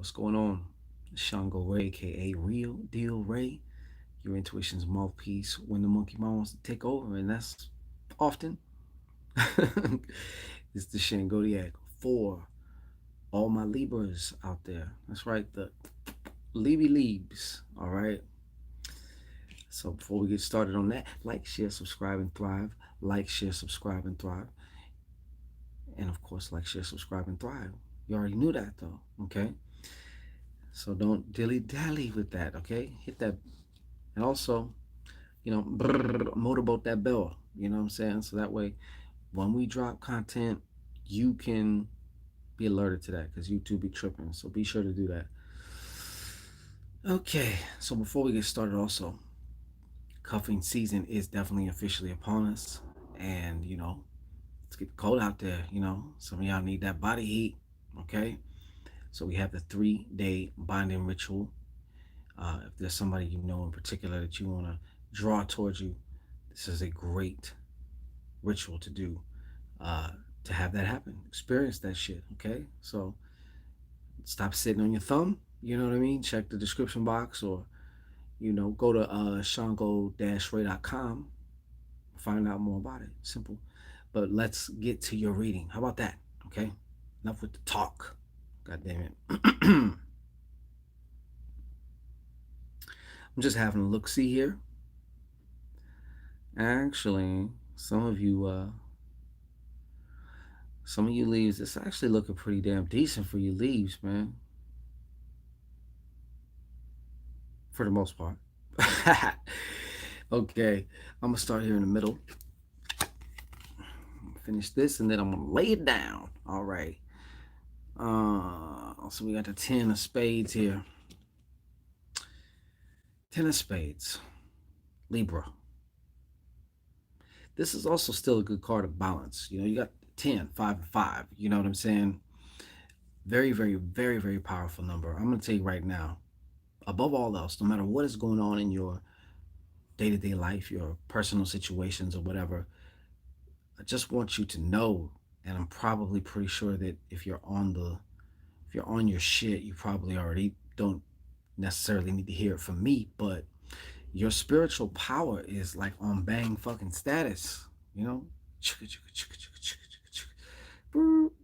What's going on? Shango Ray, aka Real Deal Ray, your intuition's mouthpiece when the monkey mind wants to take over, and that's often. It's the Shangodiac for all my Libras out there. That's right, the Libby Leaves. All right. So before we get started on that, like, share, subscribe, and thrive. Like, share, subscribe, and thrive. And of course, like, share, subscribe, and thrive. You already knew that though, okay? So don't dilly dally with that, okay? Hit that, and also, motorboat that bell. You know what I'm saying? So that way, when we drop content, you can be alerted to that because YouTube be tripping. So be sure to do that. Okay, so before we get started, also, cuffing season is definitely officially upon us, and it's getting cold out there. Some of y'all need that body heat. Okay, so we have the 3-day binding ritual. If there's somebody you know in particular that you want to draw towards you, this is a great ritual to do, uh, to have that happen. Experience that shit, okay? So stop sitting on your thumb, you know what I mean? Check the description box, or, go to shango-ray.com, find out more about it. Simple. But let's get to your reading. How about that, okay? Enough with the talk. God damn it. I'm just having a look-see here. Actually, some of you leaves, it's actually looking pretty damn decent for you leaves, man. For the most part. Okay, I'm gonna start here in the middle. Finish this, and then I'm gonna lay it down. All right. So we got the 10 of spades here. 10 of spades. Libra. This is also still a good card of balance. You got 10, 5, and 5. You know what I'm saying? Very, very, very, very powerful number. I'm gonna tell you right now. Above all else, no matter what is going on in your day-to-day life, your personal situations, or whatever, I just want you to know, and I'm probably pretty sure that if you're on your shit, you probably already don't necessarily need to hear it from me, but your spiritual power is like on bang fucking status, you know?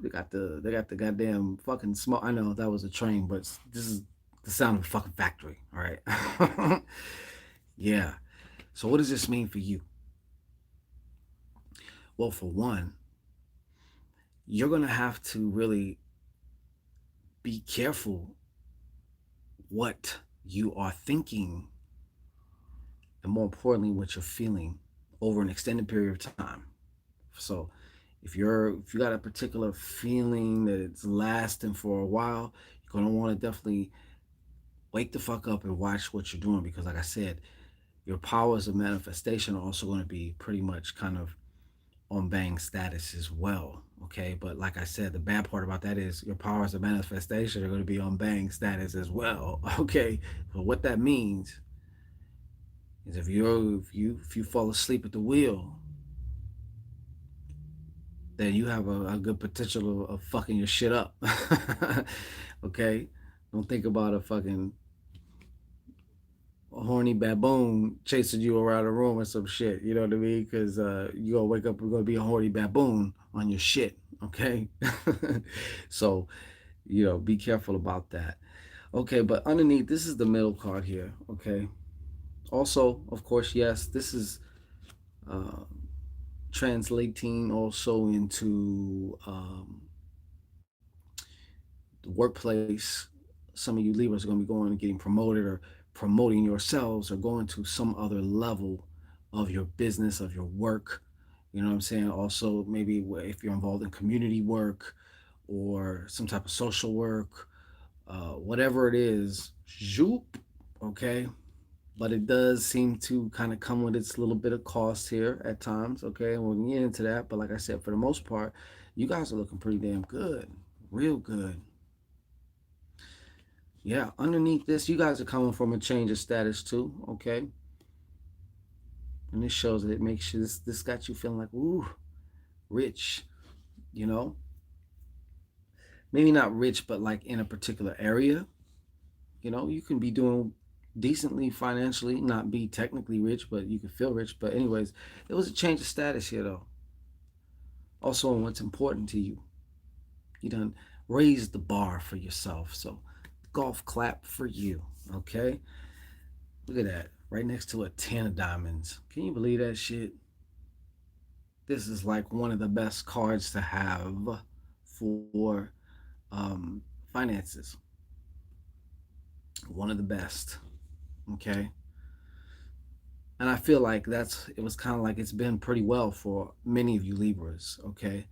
They got the goddamn fucking smoke. I know that was a train, but this is the sound of a fucking factory, all right? Yeah. So what does this mean for you? Well, for one, you're gonna have to really be careful what you are thinking, and more importantly, what you're feeling over an extended period of time. So if you got a particular feeling that it's lasting for a while, you're gonna want to definitely wake the fuck up and watch what you're doing, because like I said, your powers of manifestation are also going to be pretty much kind of on bang status as well. Okay, but like I said, the bad part about that is your powers of manifestation are going to be on bang status as well. Okay, but what that means is if you fall asleep at the wheel, then you have a good potential of fucking your shit up. Okay, don't think about a horny baboon chasing you around the room or some shit. You know what I mean? Because you gonna wake up, you're gonna be a horny baboon on your shit. Okay, so be careful about that. Okay, but underneath, this is the middle card here. Okay, also, of course, yes, this is uh, translating also into the workplace. Some of you Libras are going to be going and getting promoted, or promoting yourselves, or going to some other level of your business, of your work. You know what I'm saying? Also, maybe if you're involved in community work or some type of social work, whatever it is, zoop, okay? But it does seem to kind of come with its little bit of cost here at times, okay? And we'll get into that. But like I said, for the most part, you guys are looking pretty damn good, real good. Yeah, underneath this, you guys are coming from a change of status too, okay? And this shows that it makes you, this got you feeling like, ooh, rich, you know? maybe not rich, but like in a particular area. You know, you can be doing decently financially, not be technically rich, but you can feel rich. But anyways, there was a change of status here though. Also on what's important to you. You done raised the bar for yourself. So golf clap for you. Okay? Look at that. Right next to a 10 of diamonds. Can you believe that shit? This is like one of the best cards to have for finances. One of the best. Okay? And I feel like it was kind of like it's been pretty well for many of you Libras. Okay?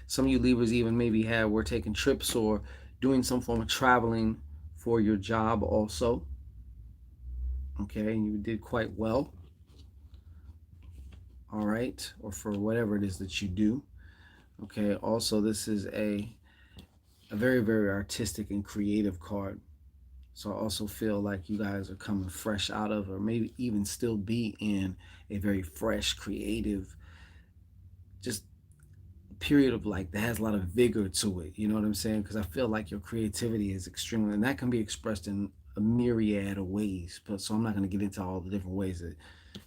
Some of you Libras even maybe were taking trips or doing some form of traveling for your job also. Okay, and you did quite well. All right, or for whatever it is that you do. Okay, also this is a very, very artistic and creative card. So I also feel like you guys are coming fresh out of, or maybe even still be in a very fresh, creative, just period of like that has a lot of vigor to it. You know what I'm saying? Because I feel like your creativity is extremely, and that can be expressed in a myriad of ways. But so I'm not going to get into all the different ways that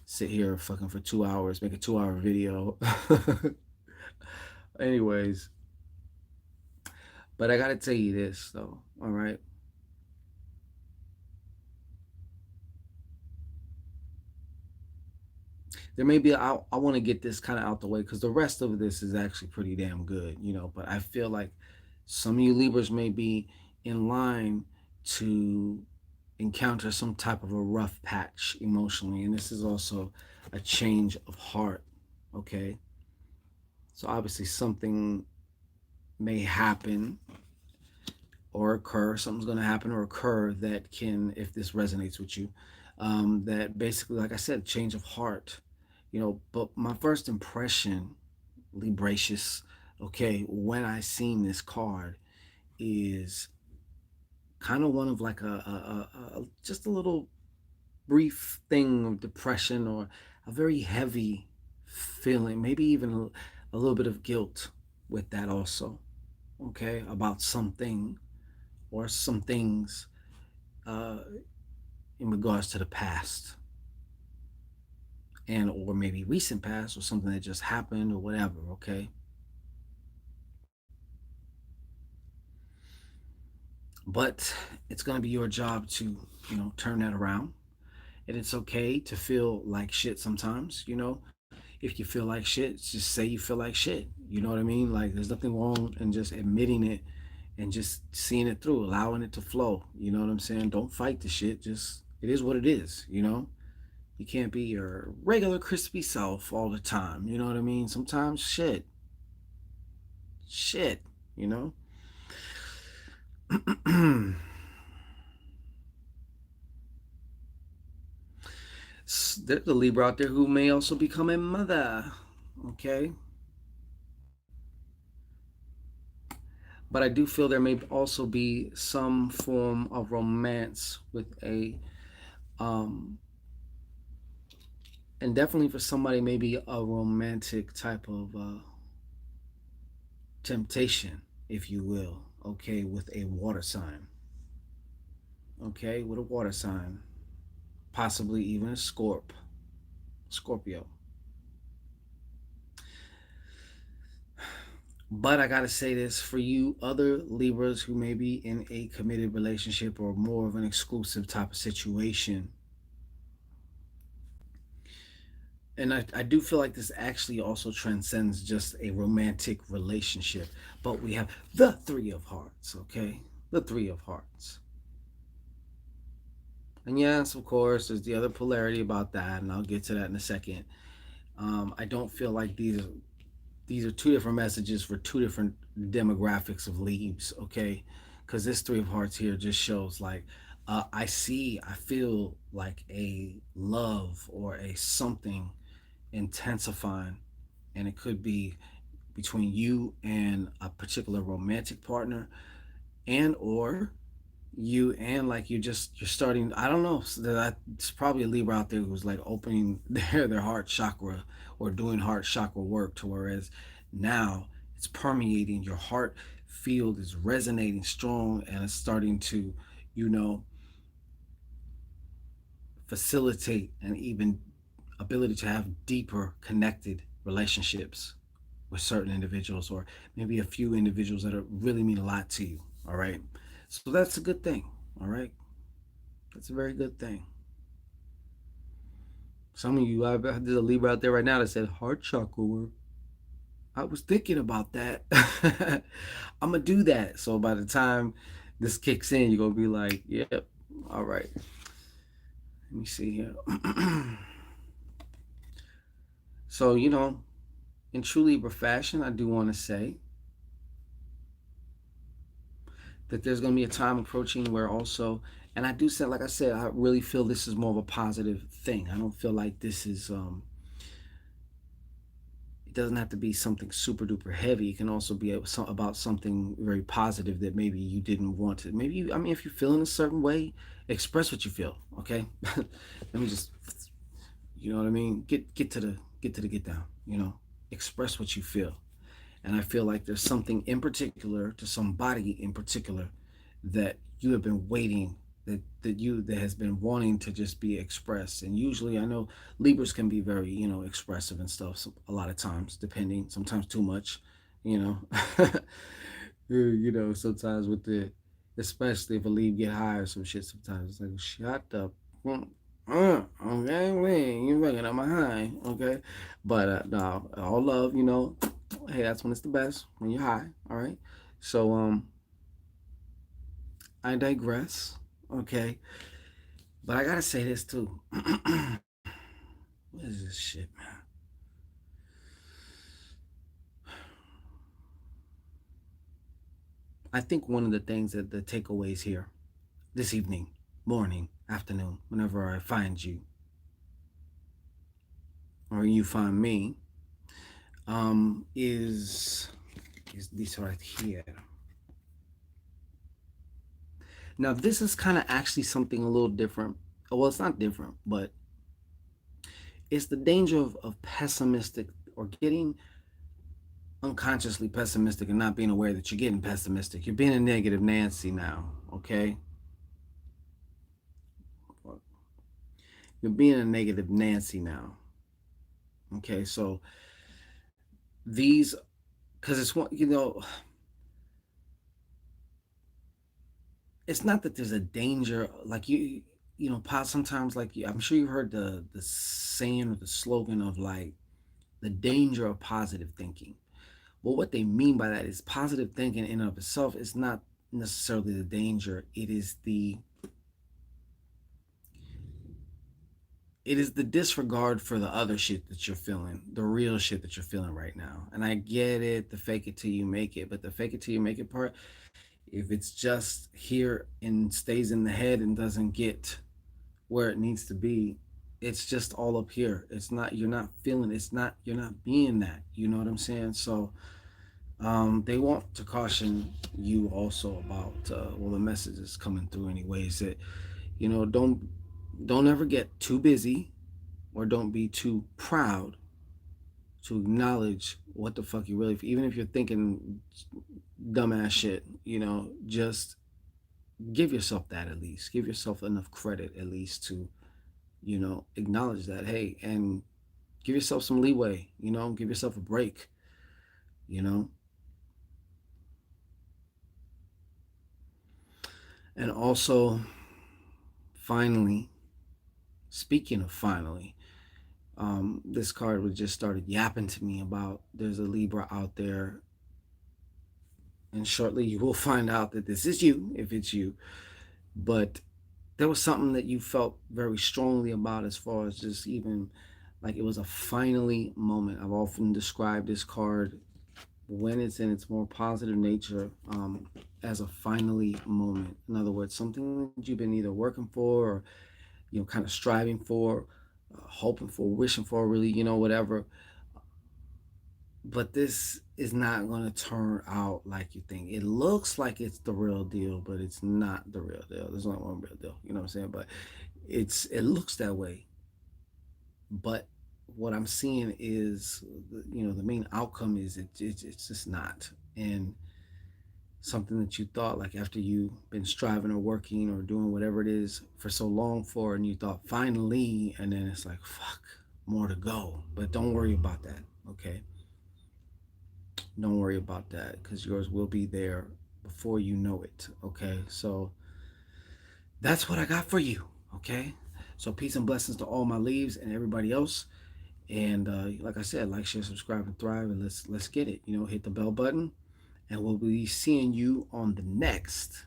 sit here fucking for 2 hours, make a 2 hour video. Anyways, but I got to tell you this though. All right. There may be, I want to get this kind of out the way because the rest of this is actually pretty damn good, you know. But I feel like some of you Libras may be in line to encounter some type of a rough patch emotionally. And this is also a change of heart, okay? So obviously something may happen or occur, something's going to happen or occur that can, if this resonates with you, that basically, like I said, change of heart, you know. But my first impression, Libracious, okay, when I seen this card is kind of one of like a just a little brief thing of depression or a very heavy feeling, maybe even a little bit of guilt with that also, okay, about something or some things uh, in regards to the past and or maybe recent past or something that just happened or whatever, okay. But it's going to be your job to, you know, turn that around. And it's okay to feel like shit sometimes, you know. If you feel like shit, just say you feel like shit. You know what I mean? Like there's nothing wrong in just admitting it and just seeing it through, allowing it to flow. You know what I'm saying? Don't fight the shit. Just it is what it is, you know? You can't be your regular crispy self all the time. You know what I mean? Sometimes shit, you know? There's a Libra out there who may also become a mother. Okay? But I do feel there may also be some form of romance with um and definitely for somebody maybe a romantic type of temptation, if you will, okay, with a water sign. Okay, with a water sign, possibly even a Scorpio. But I gotta say this for you other Libras who may be in a committed relationship or more of an exclusive type of situation. And I do feel like this actually also transcends just a romantic relationship. But we have the Three of Hearts, okay? The Three of Hearts. And yes, of course, there's the other polarity about that, and I'll get to that in a second. I don't feel like these are two different messages for two different demographics of leaves, okay? Because this Three of Hearts here just shows like I feel like a love or a something intensifying, and it could be between you and a particular romantic partner, and or you, and like you're starting, I don't know, so it's probably a Libra out there who's like opening their heart chakra or doing heart chakra work, to whereas now it's permeating your heart field, is resonating strong, and it's starting to, you know, facilitate an even ability to have deeper connected relationships with certain individuals, or maybe a few individuals that are, really mean a lot to you. All right. So that's a good thing. All right. That's a very good thing. Some of you, there's a Libra out there right now that said heart chakra work. I was thinking about that. I'm gonna do that. So by the time this kicks in, you're gonna be like, "Yep, all right." Let me see here. So in true Libra fashion, I do want to say that there's going to be a time approaching where also, and I do say, like I said, I really feel this is more of a positive thing. I don't feel like this is, it doesn't have to be something super duper heavy. It can also be about something very positive that maybe you didn't want to. Maybe I mean, if you're feeling a certain way, express what you feel. Okay, let me just, you know what I mean. Get down. Express what you feel. And I feel like there's something in particular, to somebody in particular, that you have been waiting, that has been wanting to just be expressed. And usually I know Libras can be very, expressive and stuff, so a lot of times, depending, sometimes too much, you know. Sometimes with the, especially if a Libra get high or some shit, sometimes it's like, shut up. Okay, man, you're bringing up my high, okay? But no, all love, hey, that's when it's the best, when you're high. All right. So I digress. Okay. But I gotta say this too. What is this shit, man? I think one of the things that the takeaways here this evening, morning, afternoon, whenever I find you or you find me, is this right here. Now this is kind of actually something a little different. Well, it's not different, but it's the danger of pessimistic, or getting unconsciously pessimistic and not being aware that you're getting pessimistic. You're being a negative Nancy now, okay? You're being a negative Nancy now, okay? So these, because it's one, it's not that there's a danger, like sometimes, like, I'm sure you heard the saying or the slogan of like the danger of positive thinking. Well, what they mean by that is positive thinking in and of itself is not necessarily the danger. It is the disregard for the other shit that you're feeling, the real shit that you're feeling right now. And I get it, the fake it till you make it, but the fake it till you make it part, if it's just here and stays in the head and doesn't get where it needs to be, it's just all up here. It's not, you're not feeling, it's not, you're not being that. You know what I'm saying? So they want to caution you also about, well, the message is coming through anyways, that don't ever get too busy, or don't be too proud to acknowledge what the fuck you really, even if you're thinking dumbass shit, just give yourself that, at least give yourself enough credit at least to, acknowledge that, hey, and give yourself some leeway, give yourself a break, you know. And also, finally, speaking of finally, this card was just started yapping to me about, there's a Libra out there, and shortly you will find out that this is you, if it's you. But there was something that you felt very strongly about, as far as just even like it was a finally moment. I've often described this card, when it's in its more positive nature, as a finally moment. In other words, something that you've been either working for, or kind of striving for, hoping for, wishing for, really, whatever. but this is not going to turn out like you think. It looks like it's the real deal, but it's not the real deal. There's only one real deal, you know what I'm saying? But it looks that way. But what I'm seeing is, the main outcome is it's just not. And something that you thought, like, after you've been striving or working or doing whatever it is for so long for, and you thought finally, and then it's like, fuck, more to go. But don't worry about that, okay? Don't worry about that, because yours will be there before you know it, okay? So that's what I got for you, okay? So peace and blessings to all my leaves and everybody else. And like I said, like, share, subscribe, and thrive, and let's get it. Hit the bell button, and we'll be seeing you on the next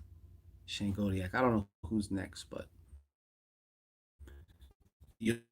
Shane Godiak. I don't know who's next, but you'll see me.